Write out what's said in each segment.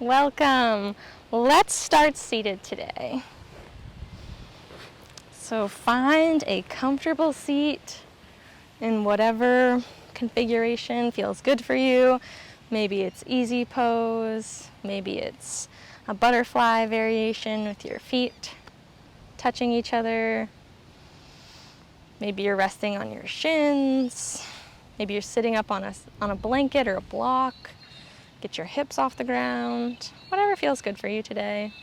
Welcome. Let's start seated today. So find a comfortable seat in whatever configuration feels good for you. Maybe it's easy pose, maybe it's a butterfly variation with your feet touching each other. Maybe you're resting on your shins. Maybe you're sitting up on a blanket or a block. Get your hips off the ground. Whatever feels good for you today.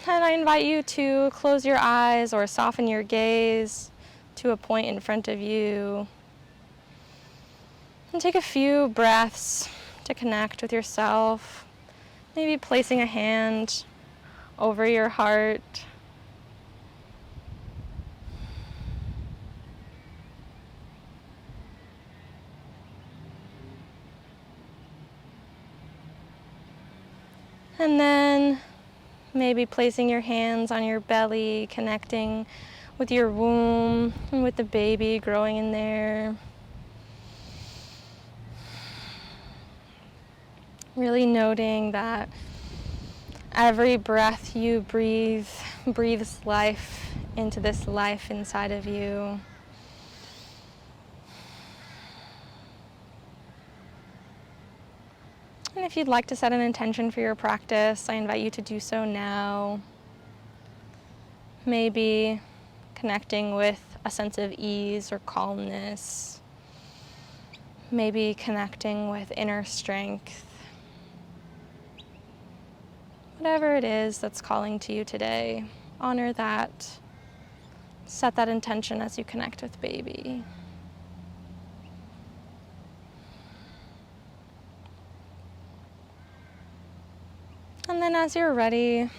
And I invite you to close your eyes or soften your gaze to a point in front of you. And take a few breaths to connect with yourself. Maybe placing a hand over your heart. And then maybe placing your hands on your belly, connecting with your womb and with the baby growing in there. Really noting that every breath you breathe breathes life into this life inside of you. And if you'd like to set an intention for your practice, I invite you to do so now. Maybe connecting with a sense of ease or calmness. Maybe connecting with inner strength. Whatever it is that's calling to you today, honor that. Set that intention as you connect with baby. And then as you're ready,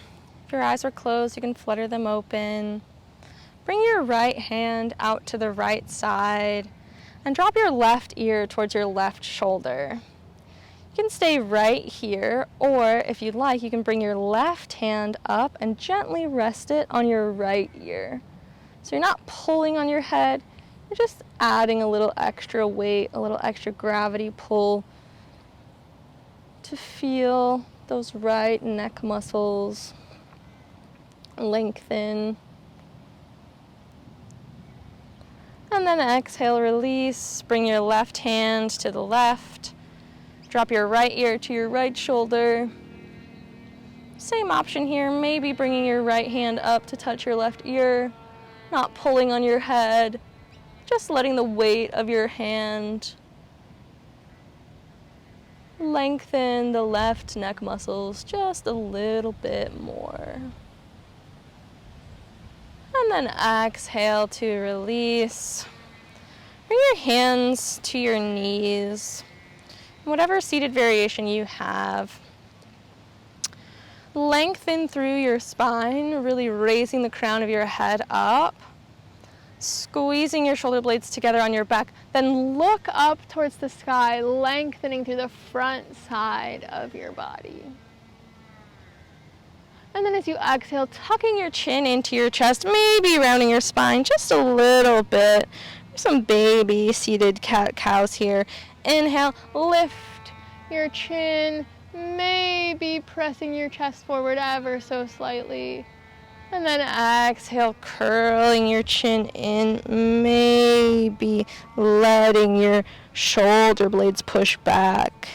if your eyes are closed, you can flutter them open. Bring your right hand out to the right side and drop your left ear towards your left shoulder. You can stay right here, or if you'd like, you can bring your left hand up and gently rest it on your right ear. So you're not pulling on your head, you're just adding a little extra weight, a little extra gravity pull to feel those right neck muscles lengthen. And then exhale, release. Bring your left hand to the left. Drop your right ear to your right shoulder. Same option here, maybe bringing your right hand up to touch your left ear, not pulling on your head, just letting the weight of your hand lengthen the left neck muscles just a little bit more. And then exhale to release. Bring your hands to your knees. Whatever seated variation you have. Lengthen through your spine, really raising the crown of your head up. Squeezing your shoulder blades together on your back, then look up towards the sky, lengthening through the front side of your body. And then as you exhale, tucking your chin into your chest, maybe rounding your spine just a little bit. Some baby seated cat-cows here. Inhale, lift your chin, maybe pressing your chest forward ever so slightly. And then exhale, curling your chin in, maybe letting your shoulder blades push back.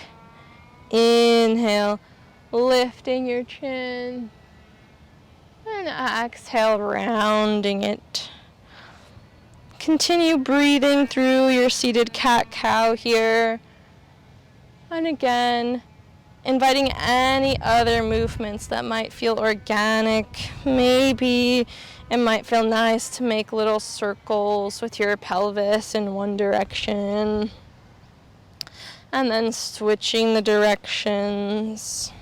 Inhale, lifting your chin. And exhale, rounding it. Continue breathing through your seated cat-cow here. And again, inviting any other movements that might feel organic. Maybe it might feel nice to make little circles with your pelvis in one direction. And then switching the directions.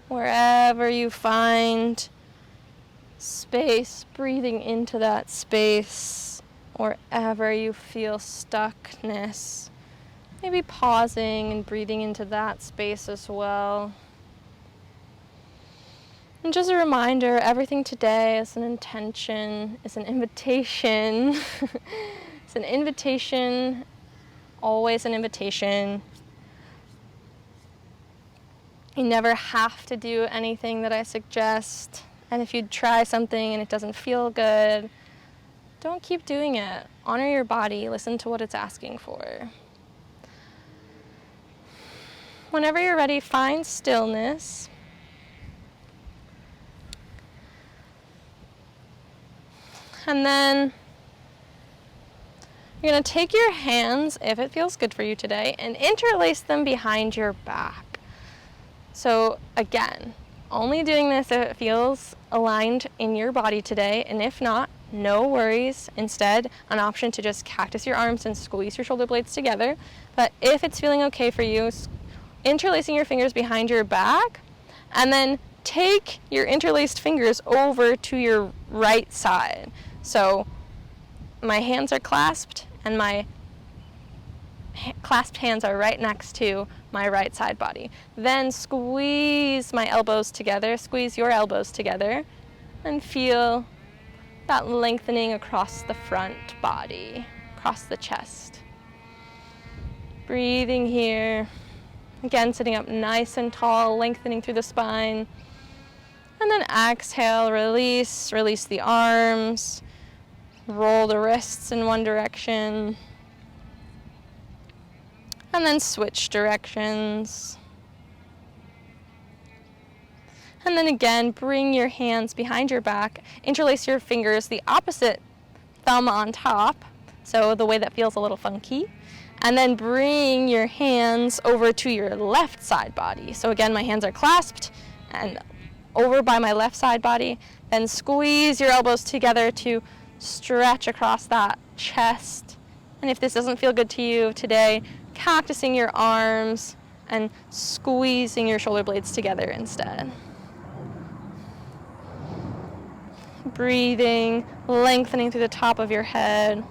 Wherever you find space, breathing into that space. Wherever you feel stuckness, maybe pausing and breathing into that space as well. And just a reminder, everything today is an intention, is an invitation It's an invitation, always an invitation. You never have to do anything that I suggest. And if you try something and it doesn't feel good, don't keep doing it. Honor your body. Listen to what it's asking for. Whenever you're ready, find stillness. And then you're going to take your hands, if it feels good for you today, and interlace them behind your back. So again, only doing this if it feels aligned in your body today, and if not, no worries. Instead, an option to just cactus your arms and squeeze your shoulder blades together. But if it's feeling okay for you, interlacing your fingers behind your back, and then take your interlaced fingers over to your right side. So my hands are clasped, and my clasped hands are right next to my right side body. Then squeeze my elbows together, squeeze your elbows together, and feel that lengthening across the front body, across the chest. Breathing here. Again, sitting up nice and tall, lengthening through the spine. And then exhale, release the arms. Roll the wrists in one direction. And then switch directions. And then again, bring your hands behind your back. Interlace your fingers, the opposite thumb on top, so the way that feels a little funky. And then bring your hands over to your left side body. So again, my hands are clasped and over by my left side body. Then squeeze your elbows together to stretch across that chest. And if this doesn't feel good to you today, cactusing your arms and squeezing your shoulder blades together instead. Breathing, lengthening through the top of your head.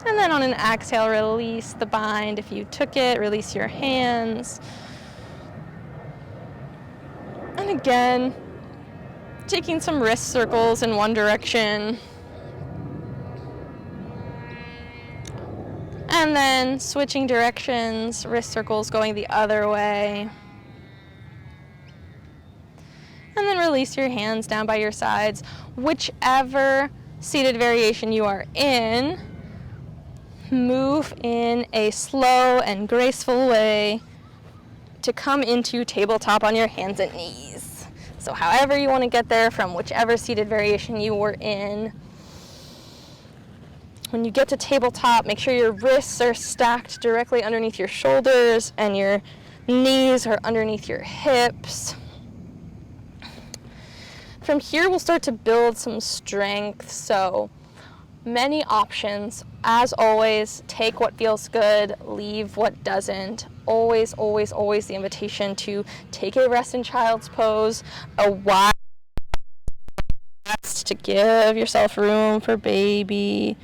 And then on an exhale, release the bind. If you took it, release your hands. And again, taking some wrist circles in one direction. And then switching directions, wrist circles going the other way. And then release your hands down by your sides. Whichever seated variation you are in, move in a slow and graceful way to come into tabletop on your hands and knees. So however you want to get there from whichever seated variation you were in. When you get to tabletop, make sure your wrists are stacked directly underneath your shoulders and your knees are underneath your hips. From here, we'll start to build some strength. So many options. As always, take what feels good, leave what doesn't. Always, always, always the invitation to take a rest in child's pose, a wide rest to give yourself room for baby.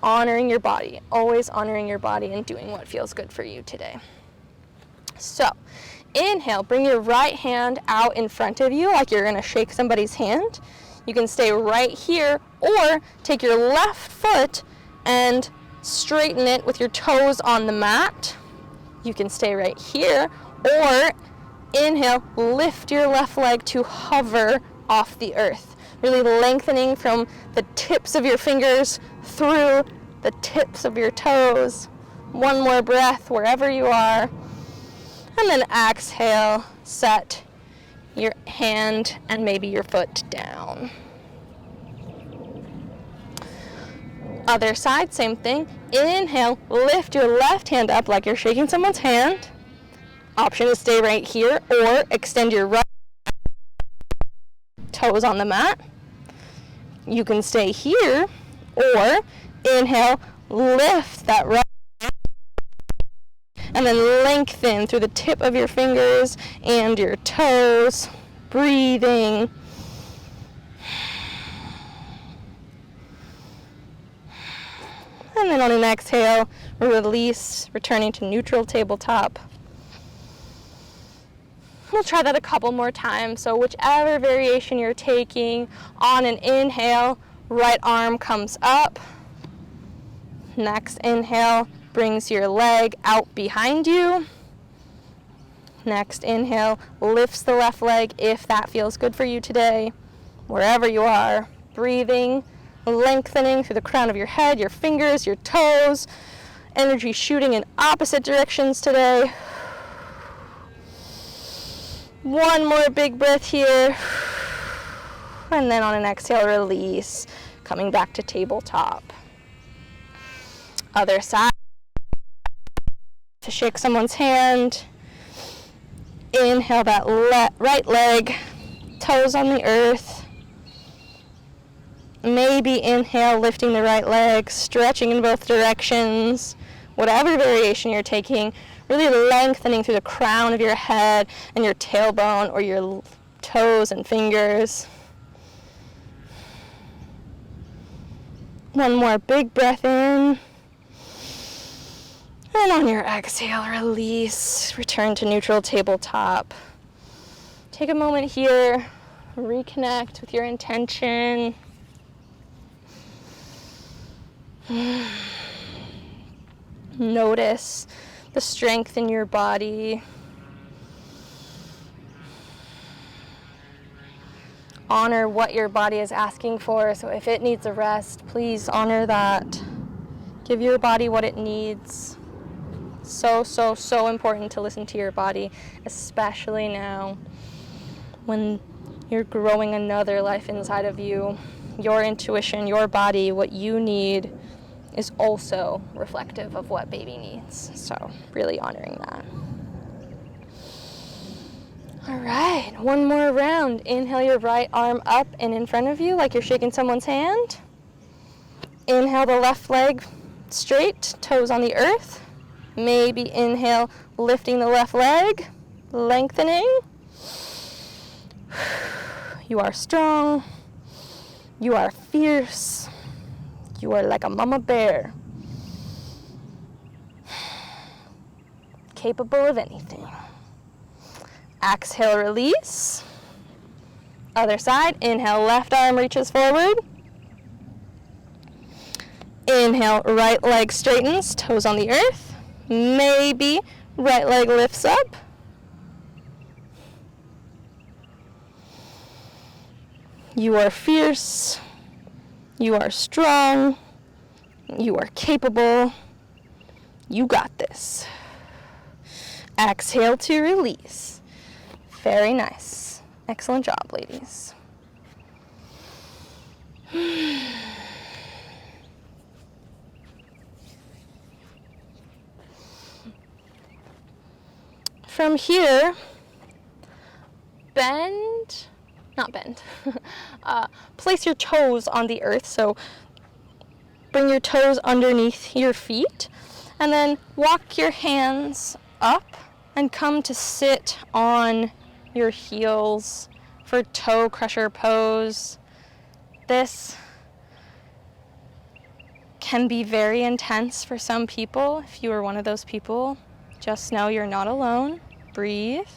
Honoring your body, always honoring your body and doing what feels good for you today. So, inhale, bring your right hand out in front of you like you're going to shake somebody's hand. You can stay right here or take your left foot and straighten it with your toes on the mat. You can stay right here or inhale, lift your left leg to hover off the earth. Really lengthening from the tips of your fingers through the tips of your toes. One more breath wherever you are. And then exhale, set your hand and maybe your foot down. Other side, same thing. Inhale, lift your left hand up like you're shaking someone's hand. Option is stay right here or extend your right toes on the mat. You can stay here or inhale, lift that right and then lengthen through the tip of your fingers and your toes, breathing. And then on an exhale, release, returning to neutral tabletop. We'll try that a couple more times. So whichever variation you're taking, on an inhale, right arm comes up. Next inhale brings your leg out behind you. Next inhale lifts the left leg if that feels good for you today. Wherever you are, breathing, lengthening through the crown of your head, your fingers, your toes, energy shooting in opposite directions today. One more big breath here. And then on an exhale, release, coming back to tabletop. Other side. To shake someone's hand. Inhale that right leg, toes on the earth. Maybe inhale, lifting the right leg, stretching in both directions. Whatever variation you're taking, really lengthening through the crown of your head and your tailbone or your toes and fingers. One more big breath in. And on your exhale, release, return to neutral tabletop. Take a moment here, reconnect with your intention. Notice the strength in your body. Honor what your body is asking for. So if it needs a rest, please honor that. Give your body what it needs. So important to listen to your body, especially now when you're growing another life inside of you. Your intuition, your body, what you need is also reflective of what baby needs. So really honoring that. All right, one more round. Inhale your right arm up and in front of you like you're shaking someone's hand. Inhale the left leg straight, toes on the earth. Maybe inhale, lifting the left leg, lengthening. You are strong. You are fierce. You are like a mama bear. Capable of anything. Exhale, release. Other side. Inhale, left arm reaches forward. Inhale, right leg straightens, toes on the earth. Maybe right leg lifts up. You are fierce. You are strong. You are capable. You got this. Exhale to release. Very nice. Excellent job, ladies. From here, place your toes on the earth. So bring your toes underneath your feet and then walk your hands up and come to sit on your heels for toe crusher pose. This can be very intense for some people. If you are one of those people, just know you're not alone. Breathe.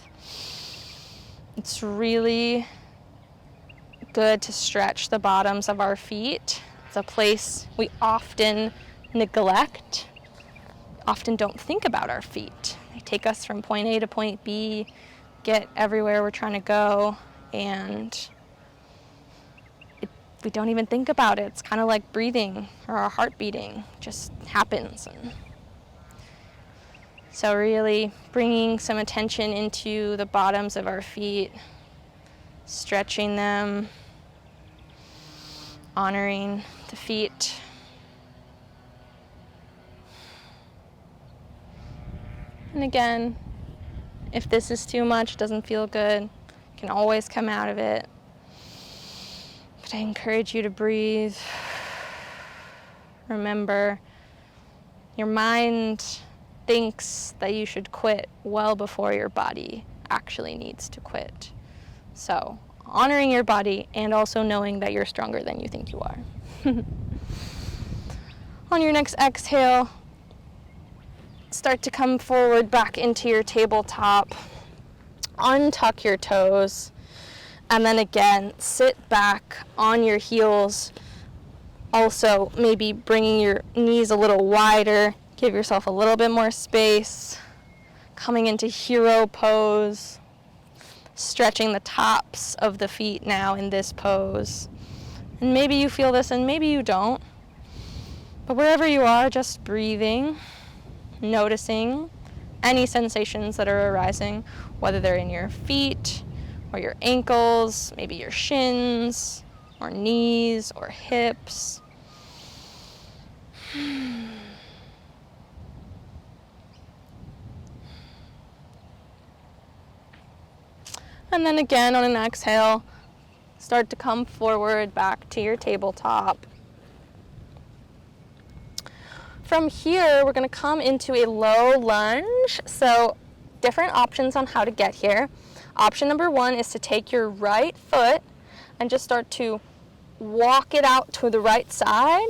It's really good to stretch the bottoms of our feet. It's a place we often neglect, often don't think about our feet. They take us from point A to point B, get everywhere we're trying to go, and we don't even think about it. It's kind of like breathing or our heart beating. It just happens. So really bringing some attention into the bottoms of our feet, stretching them, honoring the feet. And again, if this is too much, doesn't feel good, you can always come out of it. But I encourage you to breathe. Remember, your mind thinks that you should quit well before your body actually needs to quit. So, honoring your body and also knowing that you're stronger than you think you are. On your next exhale, start to come forward back into your tabletop. Untuck your toes, and then again, sit back on your heels. Also, maybe bringing your knees a little wider, give yourself a little bit more space. Coming into hero pose, stretching the tops of the feet now in this pose. And maybe you feel this and maybe you don't. But wherever you are, just breathing, noticing any sensations that are arising, whether they're in your feet or your ankles, maybe your shins or knees or hips. And then again, on an exhale, start to come forward back to your tabletop. From here, we're going to come into a low lunge. So different options on how to get here. Option number one is to take your right foot and just start to walk it out to the right side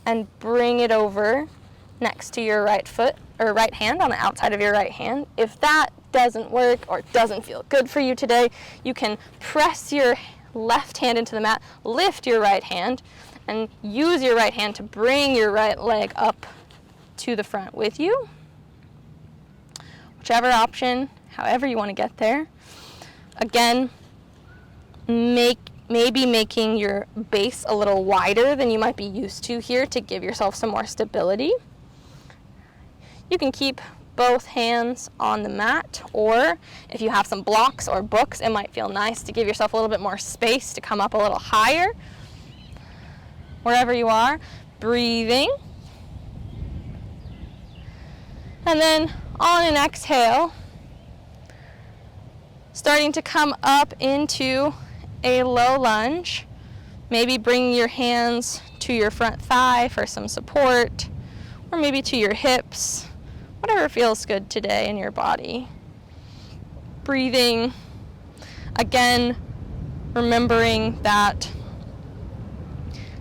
and bring it over next to your right foot or right hand on the outside of your right hand. If that doesn't work or doesn't feel good for you today, you can press your left hand into the mat, lift your right hand, and use your right hand to bring your right leg up to the front with you. Whichever option, however you want to get there. Again, maybe making your base a little wider than you might be used to here to give yourself some more stability. You can keep both hands on the mat, or if you have some blocks or books, it might feel nice to give yourself a little bit more space to come up a little higher. Wherever you are, breathing. And then on an exhale, starting to come up into a low lunge, maybe bringing your hands to your front thigh for some support, or maybe to your hips, whatever feels good today in your body. Breathing, again, remembering that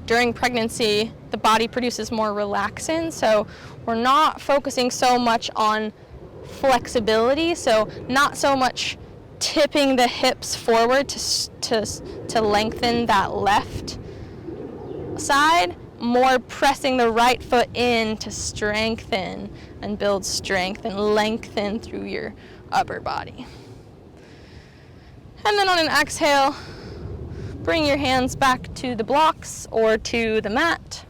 during pregnancy, the body produces more relaxin, so we're not focusing so much on flexibility, so not so much tipping the hips forward to lengthen that left side, more pressing the right foot in to strengthen and build strength and lengthen through your upper body. And then on an exhale, bring your hands back to the blocks or to the mat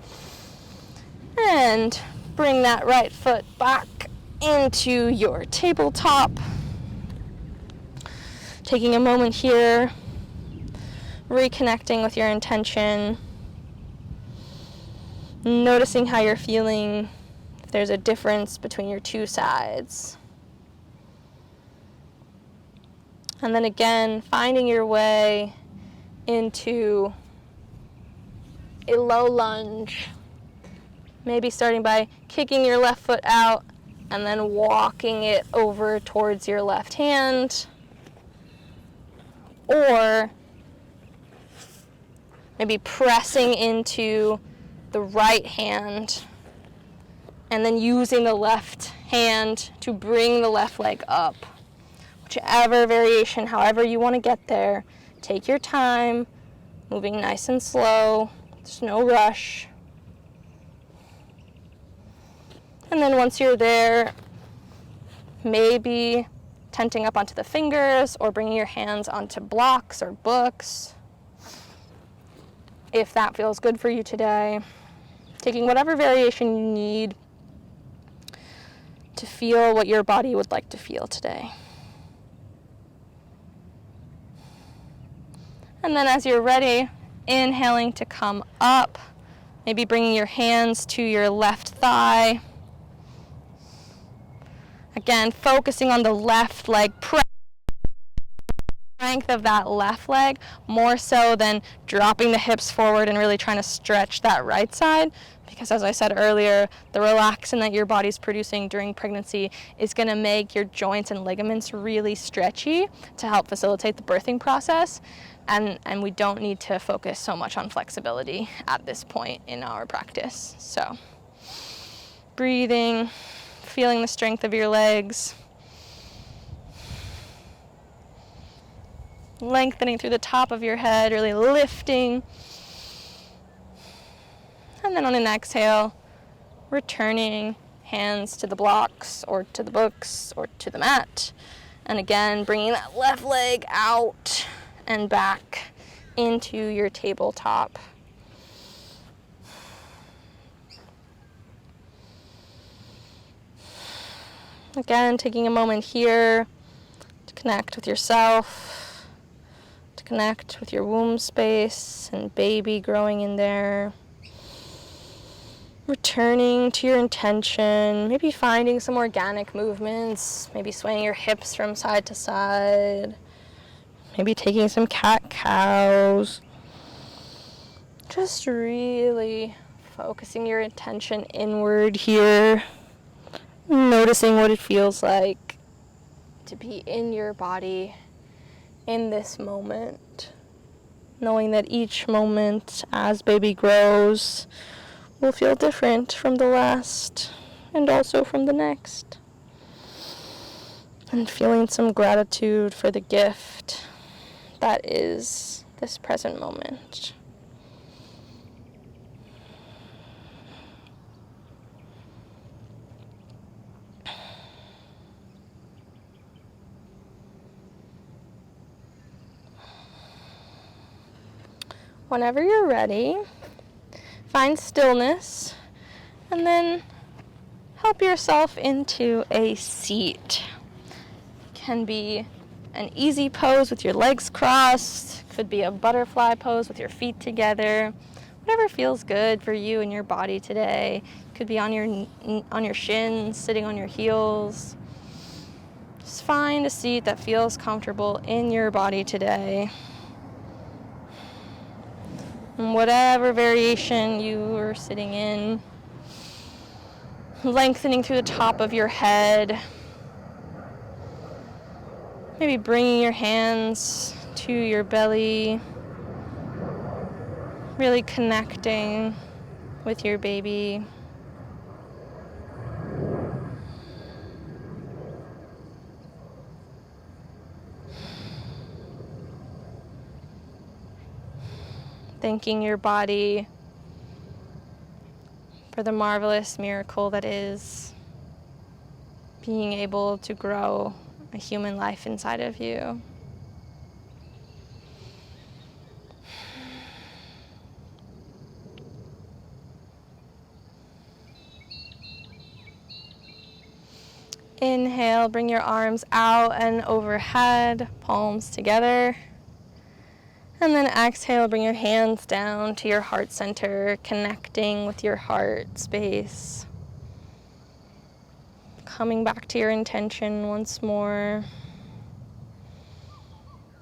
and bring that right foot back into your tabletop. Taking a moment here, reconnecting with your intention, noticing how you're feeling, if there's a difference between your two sides. And then again, finding your way into a low lunge. Maybe starting by kicking your left foot out and then walking it over towards your left hand. Or maybe pressing into the right hand and then using the left hand to bring the left leg up. Whichever variation, however you want to get there, take your time, moving nice and slow. There's no rush. And then once you're there, maybe tenting up onto the fingers or bringing your hands onto blocks or books, if that feels good for you today. Taking whatever variation you need to feel what your body would like to feel today. And then as you're ready, inhaling to come up, maybe bringing your hands to your left thigh. Again, focusing on the left leg, strength of that left leg, more so than dropping the hips forward and really trying to stretch that right side. Because as I said earlier, the relaxin that your body's producing during pregnancy is going to make your joints and ligaments really stretchy to help facilitate the birthing process. And we don't need to focus so much on flexibility at this point in our practice. So breathing, feeling the strength of your legs. lengthening through the top of your head, really lifting. And then on an exhale, returning hands to the blocks or to the books or to the mat. And again, bringing that left leg out and back into your tabletop. Again, taking a moment here to connect with yourself, to connect with your womb space and baby growing in there. Returning to your intention, maybe finding some organic movements, maybe swaying your hips from side to side, maybe taking some cat-cows. Just really focusing your attention inward here, noticing what it feels like to be in your body in this moment, knowing that each moment as baby grows will feel different from the last and also from the next. And feeling some gratitude for the gift that is this present moment. Whenever you're ready, find stillness, and then help yourself into a seat. Can be an easy pose with your legs crossed, could be a butterfly pose with your feet together, whatever feels good for you and your body today. Could be on your shins, sitting on your heels. Just find a seat that feels comfortable in your body today. And whatever variation you are sitting in, lengthening through the top of your head, maybe bringing your hands to your belly, really connecting with your baby. Thanking your body for the marvelous miracle that is being able to grow a human life inside of you. Inhale, bring your arms out and overhead, palms together. And then exhale, bring your hands down to your heart center, connecting with your heart space. Coming back to your intention once more.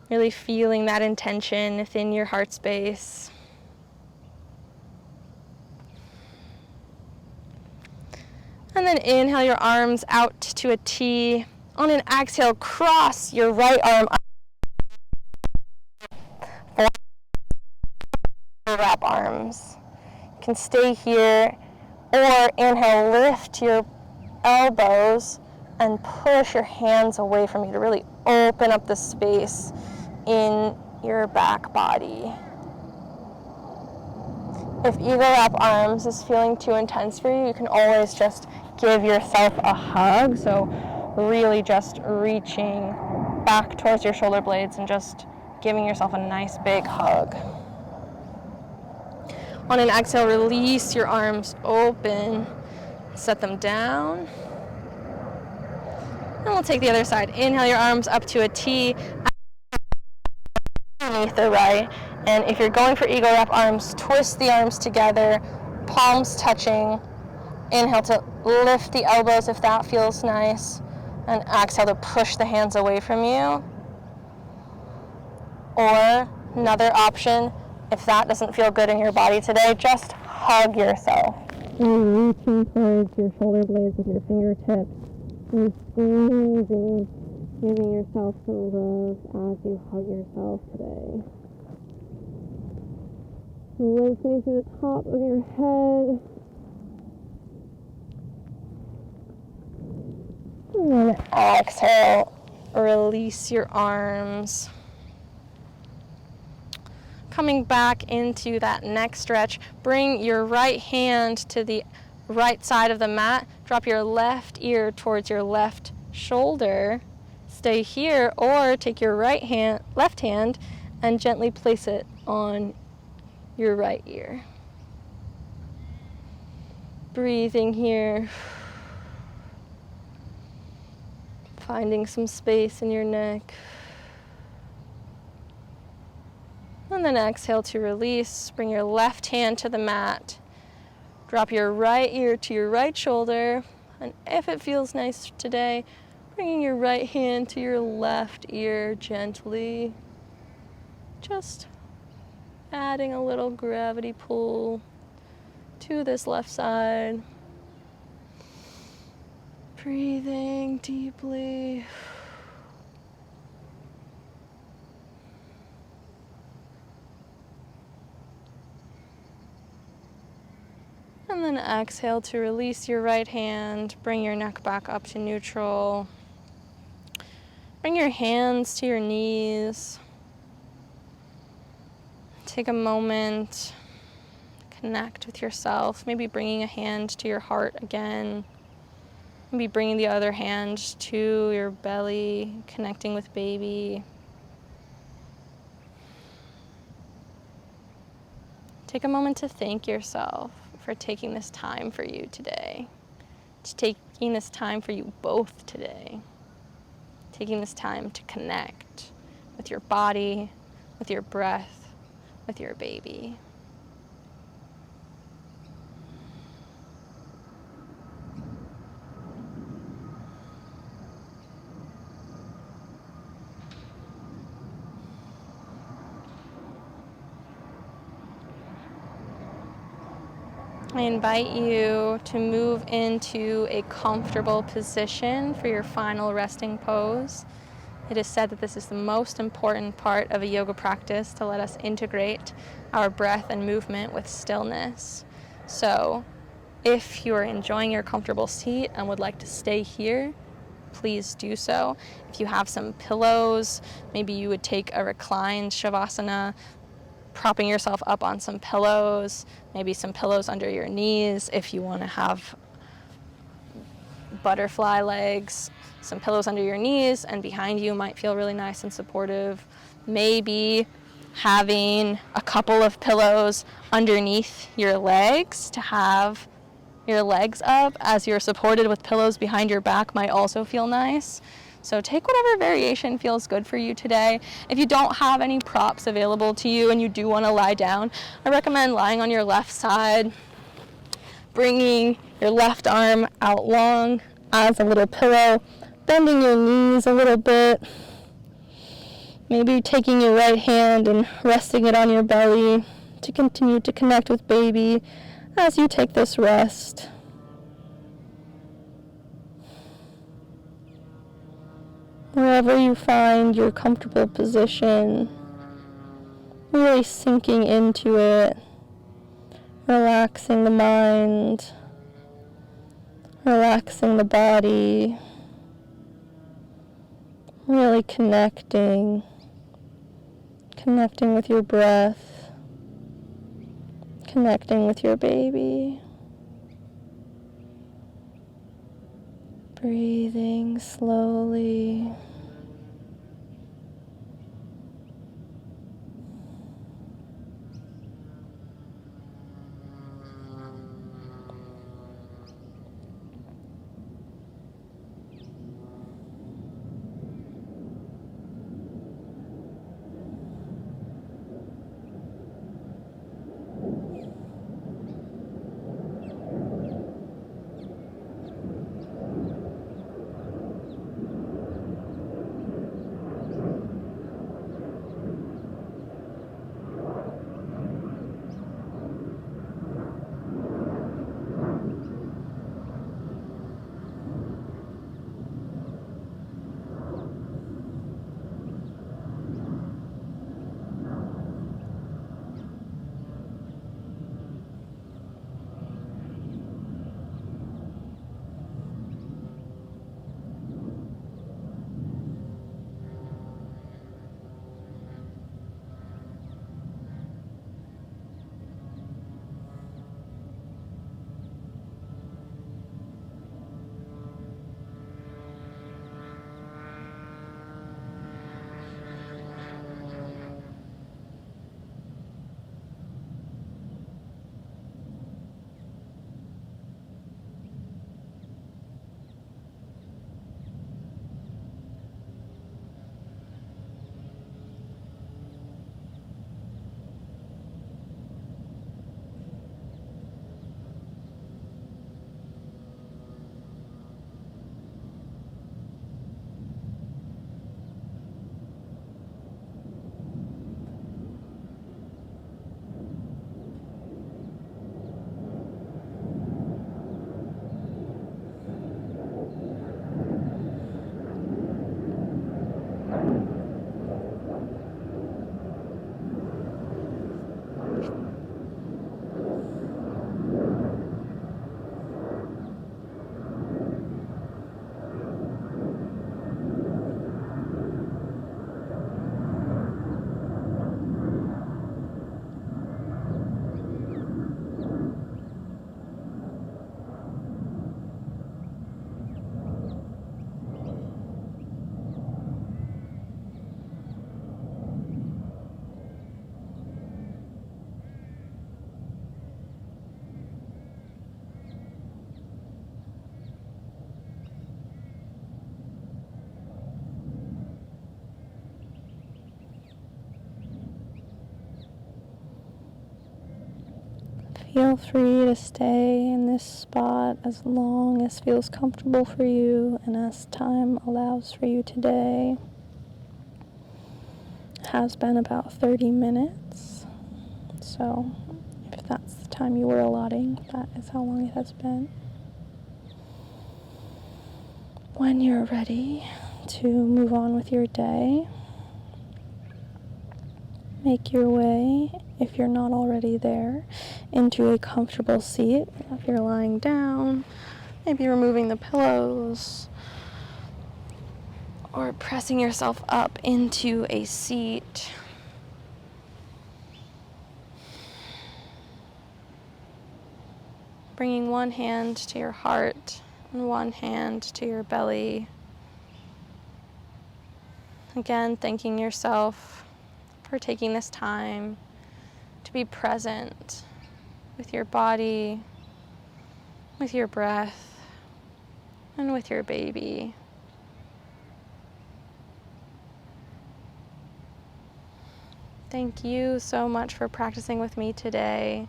Really feeling that intention within your heart space. And then inhale your arms out to a T. On an exhale, cross your right arm up. Wrap arms. You can stay here, or inhale, lift your elbows and push your hands away from you to really open up the space in your back body. If eagle wrap arms is feeling too intense for you, you can always just give yourself a hug. So really just reaching back towards your shoulder blades and just giving yourself a nice big hug. On an exhale, release your arms open, set them down. And we'll take the other side. Inhale your arms up to a T underneath the right. And if you're going for eagle wrap arms, twist the arms together, palms touching. Inhale to lift the elbows if that feels nice. And exhale to push the hands away from you. Or another option, if that doesn't feel good in your body today, just hug yourself. And reaching towards your shoulder blades with your fingertips. And squeezing, giving yourself some love as you hug yourself today. Lengthening through the top of your head. And then exhale, release your arms. Coming back into that neck stretch, bring your right hand to the right side of the mat. Drop your left ear towards your left shoulder. Stay here, or take your left hand and gently place it on your right ear. Breathing here. Finding some space in your neck. And then exhale to release. Bring your left hand to the mat. Drop your right ear to your right shoulder. And if it feels nice today, bringing your right hand to your left ear gently. Just adding a little gravity pull to this left side. Breathing deeply. And then exhale to release your right hand. Bring your neck back up to neutral. Bring your hands to your knees. Take a moment. Connect with yourself. Maybe bringing a hand to your heart again. Maybe bringing the other hand to your belly, connecting with baby. Take a moment to thank yourself for taking this time for you today. Taking this time for you both today. Taking this time to connect with your body, with your breath, with your baby. I invite you to move into a comfortable position for your final resting pose. It is said that this is the most important part of a yoga practice to let us integrate our breath and movement with stillness. So if you are enjoying your comfortable seat and would like to stay here, please do so. If you have some pillows, maybe you would take a reclined shavasana, propping yourself up on some pillows, maybe some pillows under your knees if you want to have butterfly legs, some pillows under your knees and behind you might feel really nice and supportive. Maybe having a couple of pillows underneath your legs to have your legs up as you're supported with pillows behind your back might also feel nice. So take whatever variation feels good for you today. If you don't have any props available to you and you do want to lie down, I recommend lying on your left side, bringing your left arm out long as a little pillow, bending your knees a little bit, maybe taking your right hand and resting it on your belly to continue to connect with baby as you take this rest. Wherever you find your comfortable position, really sinking into it, relaxing the mind, relaxing the body, really connecting with your breath, connecting with your baby. Breathing slowly. Feel free to stay in this spot as long as feels comfortable for you and as time allows for you today. It has been about 30 minutes, so if that's the time you were allotting, that is how long it has been. When you're ready to move on with your day, make your way, if you're not already there, into a comfortable seat. If you're lying down, maybe removing the pillows or pressing yourself up into a seat. Bringing one hand to your heart and one hand to your belly. Again, thanking yourself for taking this time to be present with your body, with your breath, and with your baby. Thank you so much for practicing with me today.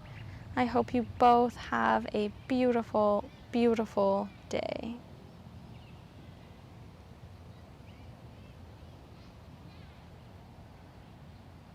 I hope you both have a beautiful, beautiful day.